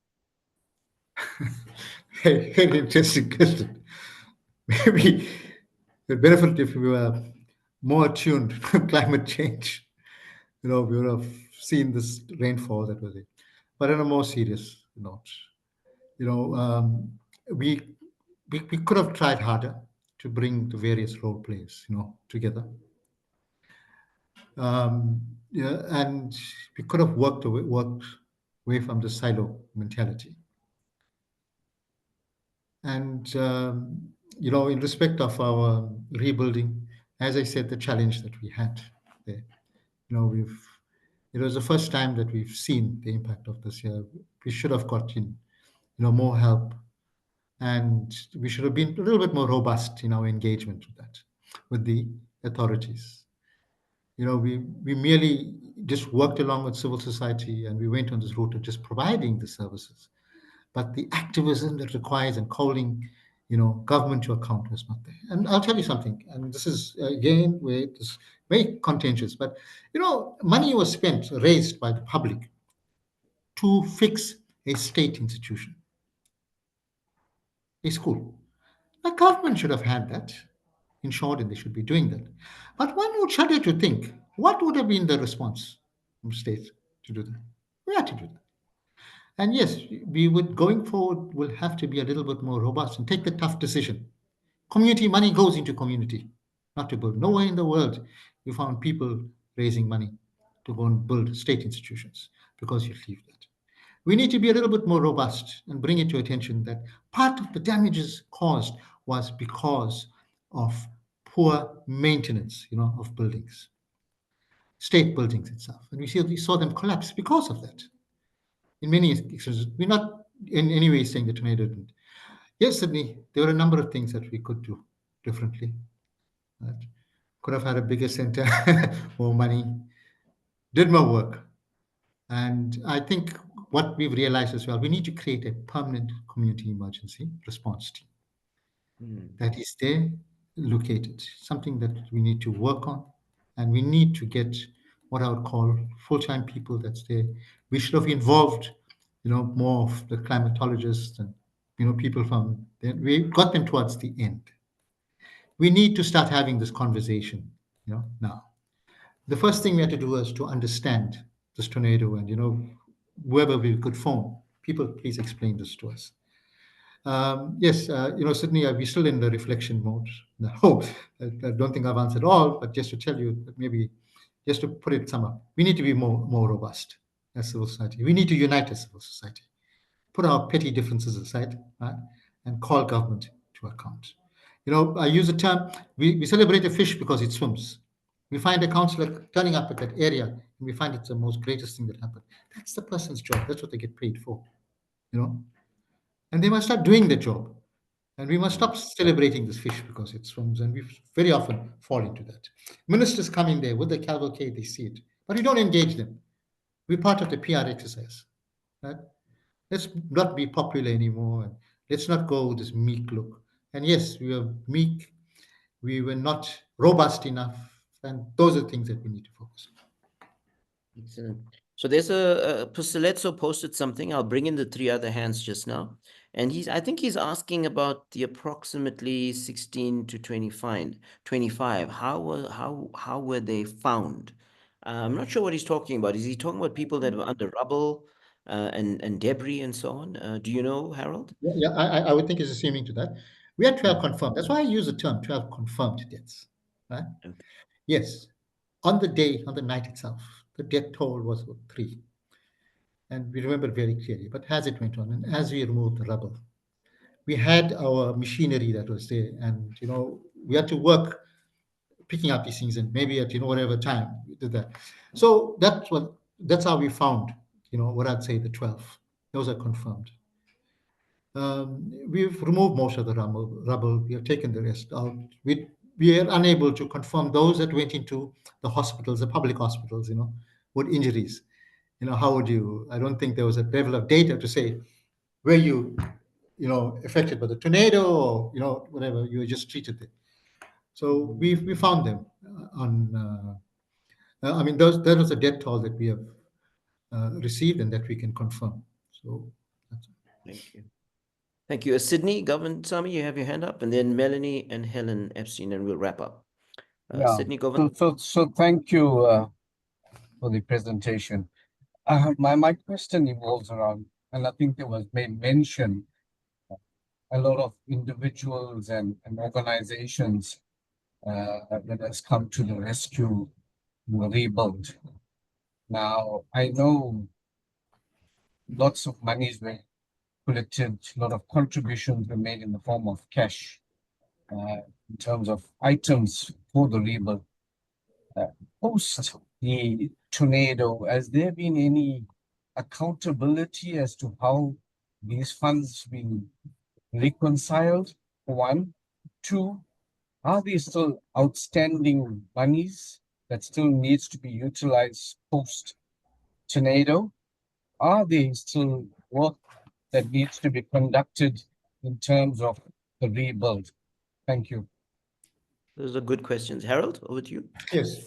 Very interesting question. Maybe the benefit if we were more attuned to climate change, we would have seen this rainfall that was it. But on a more serious note, we, we could have tried harder to bring the various role players, together. Yeah, and we could have worked away from the silo mentality. And in respect of our rebuilding, as I said, the challenge that we had there, it was the first time that we've seen the impact of this year. We should have got in, more help, and we should have been a little bit more robust in our engagement with that, with the authorities. we merely just worked along with civil society and we went on this route of just providing the services. But the activism that requires and calling, government to account was not there. And I'll tell you something, and this is again where it is very contentious, but money was raised by the public to fix a state institution, a school. The government should have had that ensured and they should be doing that. But one would shudder to think what would have been the response from states to do that. We had to do that. And yes, we would going forward will have to be a little bit more robust and take the tough decision. Community money goes into community, not to build. Nowhere in the world you found people raising money to go and build state institutions because you leave that. We need to be a little bit more robust and bring it to attention that part of the damages caused was because of poor maintenance, of buildings, state buildings itself. And we saw them collapse because of that. In many instances, we're not in any way saying the tornado didn't. Yes, Sydney, there were a number of things that we could do differently. Right? Could have had a bigger center, more money, did more work. And I think what we've realized as well, we need to create a permanent community emergency response team that is there, located, something that we need to work on. And we need to get what I would call full-time people that's there. We should have involved, more of the climatologists and, people from there. We got them towards the end. We need to start having this conversation, now. The first thing we had to do was to understand this tornado and, whoever we could phone, people, please explain this to us. Yes, Sydney, we're still in the reflection mode. No, I don't think I've answered all, but just to tell you that maybe just to put it sum up, we need to be more robust as civil society. We need to unite as civil society, put our petty differences aside, right, and call government to account. I use the term, we celebrate a fish because it swims. We find a councillor turning up at that area, and we find it's the most greatest thing that happened. That's the person's job. That's what they get paid for, and they must start doing the job. And we must stop celebrating this fish because it swims, and we very often fall into that. Ministers come in there with the cavalcade, they see it, but we don't engage them. We're part of the PR exercise. Right? Let's not be popular anymore, and let's not go with this meek look. And yes, we were meek, we were not robust enough, and those are things that we need to focus on. Excellent. So there's a Pustiletso posted something. I'll bring in the three other hands just now. And I think he's asking about the approximately 16 to 25. How were they found? I'm not sure what he's talking about. Is he talking about people that were under rubble and debris and so on? Do you know, Harold? Yeah, I would think it's assuming to that. We had 12 confirmed. That's why I use the term 12 confirmed deaths. Right? Okay. Yes. On the night itself, the death toll was 3. And we remember very clearly. But as it went on, and as we removed the rubble, we had our machinery that was there. And, we had to work picking up these things and maybe at, whatever time we did that. So that's how we found, what I'd say the 12. Those are confirmed. We've removed most of the rubble. We have taken the rest out. We are unable to confirm those that went into the hospitals, the public hospitals, with injuries. How would you? I don't think there was a level of data to say were you, affected by the tornado or whatever. You were just treated it. So we found them on. That was a death toll that we have received and that we can confirm. So that's it. Thank you. Thank you. Sydney, Govind Sami, you have your hand up, and then Melanie and Helen Epstein, and we'll wrap up. Sydney, Govind. So thank you for the presentation. My question evolves around, and I think there was made mention, a lot of individuals and organizations that has come to the rescue and the rebuild. Now, I know lots of monies were collected, a lot of contributions were made in the form of cash in terms of items for the rebuild. Post the tornado, has there been any accountability as to how these funds been reconciled? 1, 2, are there still outstanding monies that still needs to be utilized post tornado? Are there still work that needs to be conducted in terms of the rebuild? Thank you. Those are good questions. Harold, over to you. Yes,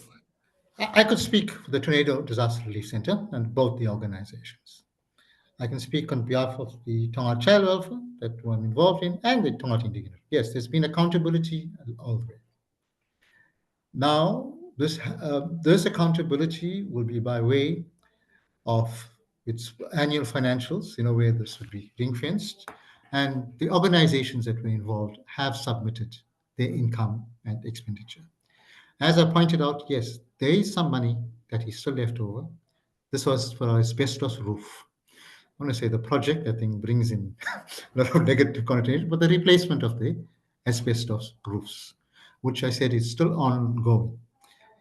I could speak for the Tornado Disaster Relief Center and both the organizations. I can speak on behalf of the Tongaat Child Welfare that I'm involved in and the Tongaat Indigenous. Yes, there's been accountability all the way. Now, this accountability will be by way of its annual financials, where this would be ring fenced, and the organizations that were involved have submitted their income and expenditure. As I pointed out, yes, there is some money that is still left over. This was for our asbestos roof. I want to say the project, I think, brings in a lot of negative connotation, but the replacement of the asbestos roofs, which I said is still ongoing.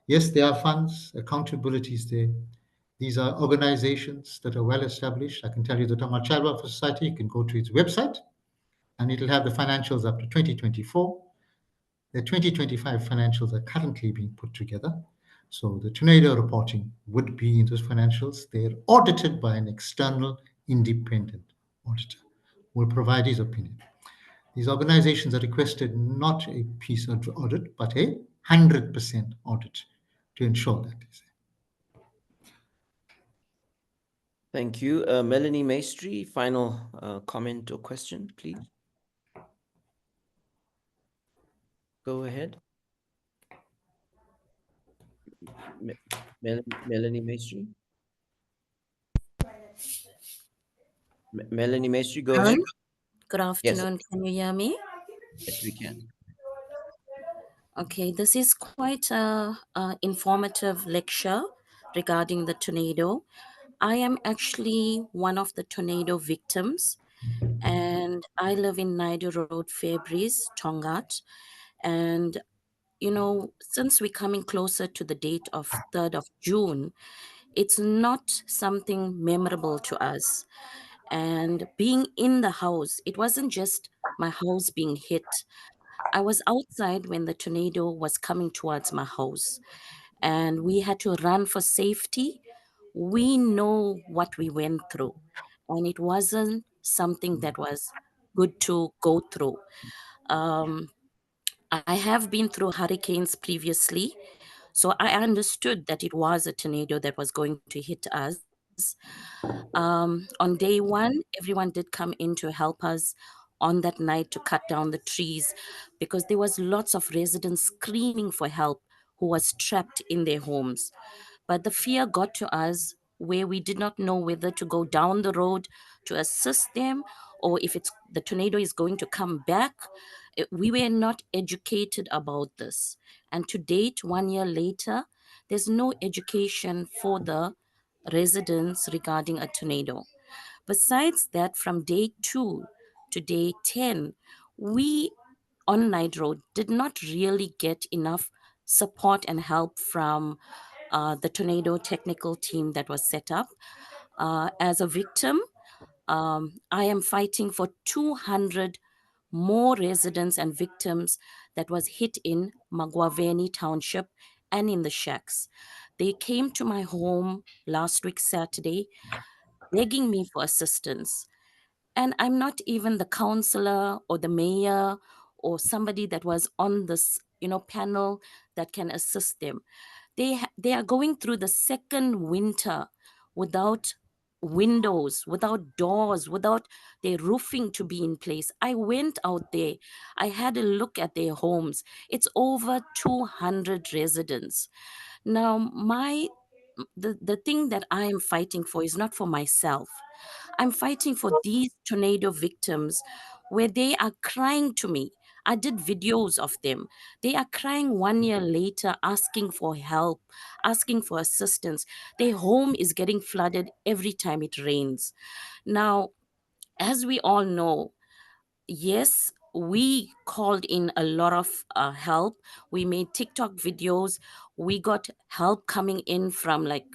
Yes, there are funds, accountability is there. These are organizations that are well established. I can tell you the Tongaat Child Welfare Society, you can go to its website and it'll have the financials up to 2024. The 2025 financials are currently being put together. So the tornado reporting would be in those financials. They're audited by an external independent auditor who will provide his opinion. These organizations are requested not a piece of audit, but a 100% audit to ensure that. Thank you. Melanie Maistry, final comment or question, please. Go ahead. Melanie Maistry. Melanie Maistry, go ahead. Good afternoon. Yes. Can you hear me? Yes, we can. Okay, this is quite a informative lecture regarding the tornado. I am actually one of the tornado victims, and I live in Naidu Road, Fairbreeze, Tongaat. And since we're coming closer to the date of 3rd of June, it's not something memorable to us. And being in the house, it wasn't just my house being hit. I was outside when the tornado was coming towards my house, and we had to run for safety. We know what we went through, and it wasn't something that was good to go through. Um, I have been through hurricanes previously, so I understood that it was a tornado that was going to hit us. On day one, everyone did come in to help us on that night to cut down the trees because there was lots of residents screaming for help who was trapped in their homes. But the fear got to us where we did not know whether to go down the road to assist them or if the tornado is going to come back. We were not educated about this. And to date, 1 year later, there's no education for the residents regarding a tornado. Besides that, from day 2 to day 10, we on Night Road did not really get enough support and help from the tornado technical team that was set up. As a victim, I am fighting for 200 more residents and victims that was hit in Magwaveni Township and in the shacks. They came to my home last week, Saturday, begging me for assistance. And I'm not even the counselor or the mayor or somebody that was on this, panel that can assist them. They are going through the second winter without windows, without doors, without their roofing to be in place. I went out there. I had a look at their homes. It's over 200 residents. Now, the thing that I am fighting for is not for myself. I'm fighting for these tornado victims where they are crying to me. I did videos of them. They are crying 1 year later, asking for help, asking for assistance. Their home is getting flooded every time it rains. Now, as we all know, yes, we called in a lot of help. We made TikTok videos. We got help coming in from like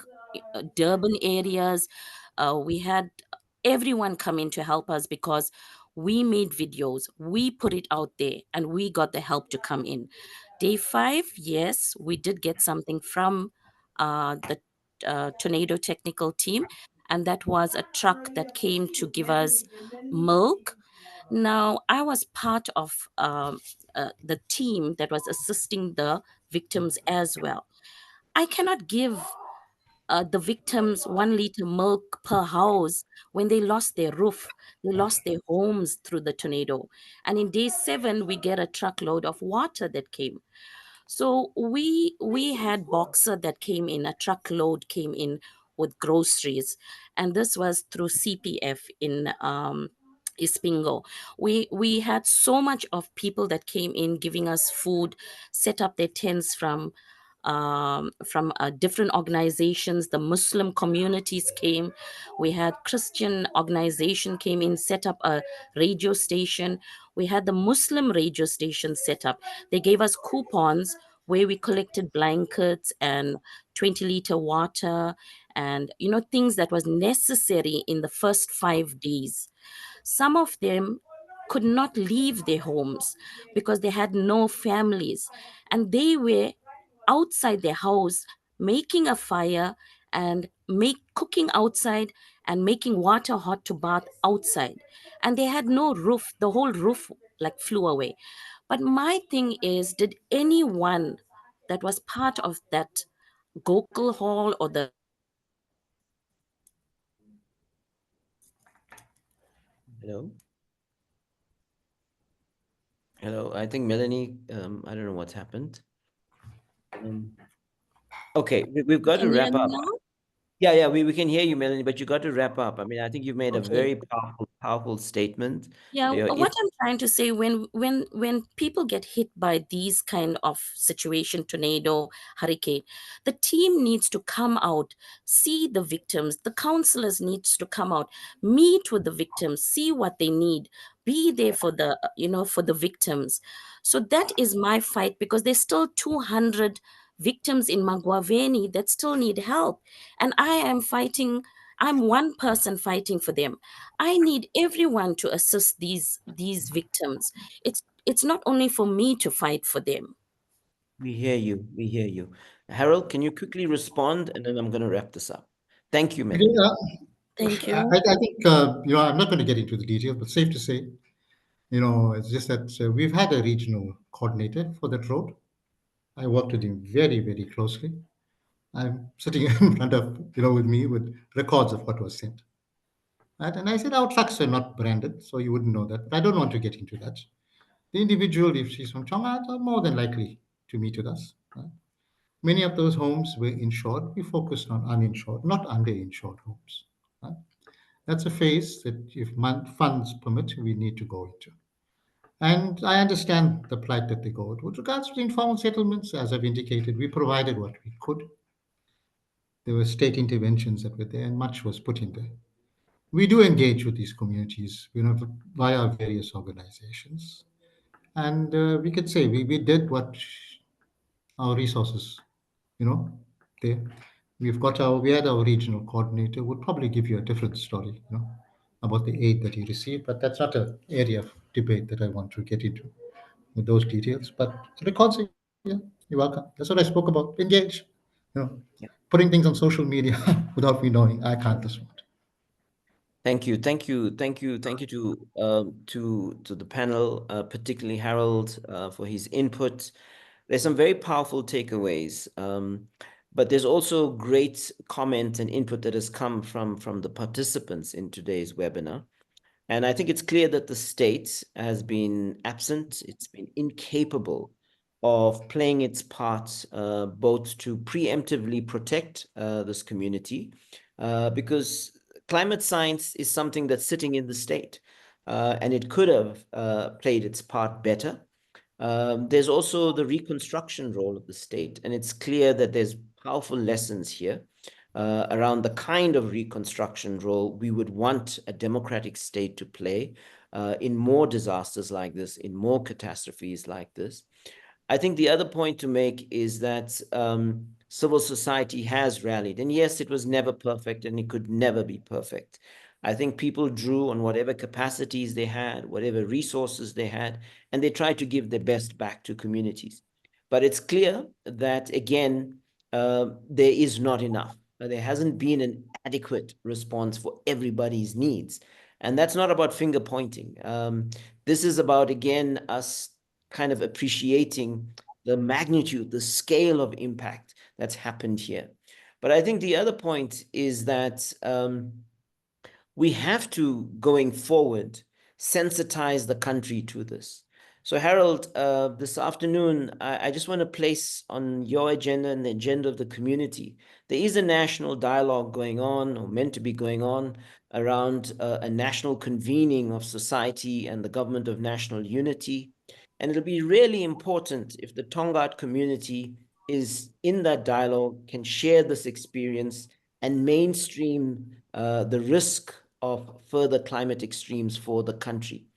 Durban areas. We had everyone come in to help us because we made videos. We put it out there and we got the help to come in. Day 5, yes, we did get something from the Tornado technical team, and that was a truck that came to give us milk. Now, I was part of the team that was assisting the victims as well. I cannot give the victims 1 liter milk per house when they lost their roof, they lost their homes through the tornado. And in day 7, we get a truckload of water that came. So we had Boxer that came in, a truckload came in with groceries, and this was through CPF in Ispingo. We had so much of people that came in giving us food, set up their tents from different organizations. The Muslim communities came. We had Christian organization came in, set up a radio station. We had the Muslim radio station set up. They gave us coupons where we collected blankets and 20-liter water and things that was necessary in the first 5 days. Some of them could not leave their homes because they had no families, and they were outside their house making a fire and cooking outside and making water hot to bath outside, and they had no roof. The whole roof like flew away. But my thing is, did anyone that was part of that Gokul Hall or the Hello? Hello, I think Melanie, I don't know what's happened. Okay, we've got to can you hear wrap me up. now? Yeah, we can hear you, Melanie, but you got to wrap up. I mean, I think you've made a Okay. very powerful statement. Yeah, Your what I'm trying to say, when people get hit by these kind of situation, tornado, hurricane, the team needs to come out, see the victims. The counselors needs to come out, meet with the victims, see what they need, be there for the for the victims. So that is my fight, because there's still 200 victims in Magwaveni that still need help, and I am fighting. I'm one person fighting for them. I need everyone to assist these victims. It's not only for me to fight for them. We hear you. We hear you. Harold, can you quickly respond? And then I'm going to wrap this up. Thank you, Okay, Melanie. Thank I, you. I think, I'm not going to get into the details, but safe to say, it's just that we've had a regional coordinator for that road. I worked with him very, very closely. I'm sitting in front of, with me with records of what was sent. Right? And I said, our trucks are not branded, so you wouldn't know that. But I don't want to get into that. The individual, if she's from Tongaat, are more than likely to meet with us. Right? Many of those homes were insured. We focused on uninsured, not underinsured homes. Right? That's a phase that, if funds permit, we need to go into. And I understand the plight that they go with. With regards to the informal settlements, as I've indicated, we provided what we could. There were state interventions that were there, and much was put in there. We do engage with these communities, via various organizations. And we could say we did what our resources, you know, there. We had our regional coordinator, would probably give you a different story, about the aid that he received, but that's not an area of debate that I want to get into with those details. But records, yeah, you're welcome. That's what I spoke about. Engage, you know, Yeah. putting things on social media without me knowing. I can't respond. Thank you to the panel, particularly Harold, for his input. There's some very powerful takeaways, but there's also great comment and input that has come from the participants in today's webinar. And I think it's clear that the state has been absent, it's been incapable of playing its part, both to preemptively protect this community, because climate science is something that's sitting in the state, and it could have played its part better. There's also the reconstruction role of the state, and it's clear that there's powerful lessons here around the kind of reconstruction role we would want a democratic state to play in more disasters like this, in more catastrophes like this. I think the other point to make is that civil society has rallied. And yes, it was never perfect and it could never be perfect. I think people drew on whatever capacities they had, whatever resources they had, and they tried to give their best back to communities. But it's clear that, again, there is not enough. There hasn't been an adequate response for everybody's needs. And that's not about finger pointing. This is about, again, us kind of appreciating the magnitude, the scale of impact that's happened here. But I think the other point is that we have to, going forward, sensitize the country to this. So Harold, this afternoon, I just want to place on your agenda and the agenda of the community, there is a national dialogue going on, or meant to be going on, around a national convening of society and the government of national unity. And it'll be really important if the Tongaat community is in that dialogue, can share this experience and mainstream the risk of further climate extremes for the country.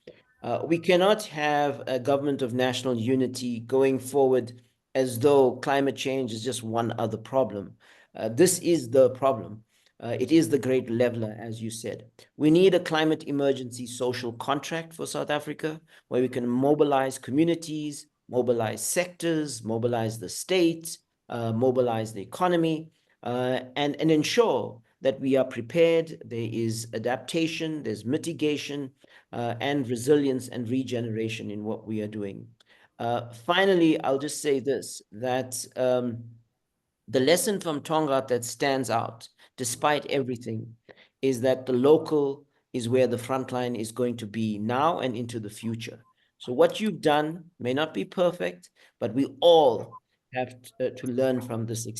We cannot have a government of national unity going forward as though climate change is just one other problem. This is the problem. It is the great leveler, as you said. We need a climate emergency social contract for South Africa, where we can mobilize communities, mobilize sectors, mobilize the state, mobilize the economy, and ensure that we are prepared. There is adaptation, there's mitigation, and resilience and regeneration in what we are doing. Finally, I'll just say this, that the lesson from Tongaat that stands out, despite everything, is that the local is where the front line is going to be now and into the future. So what you've done may not be perfect, but we all have to learn from this experience.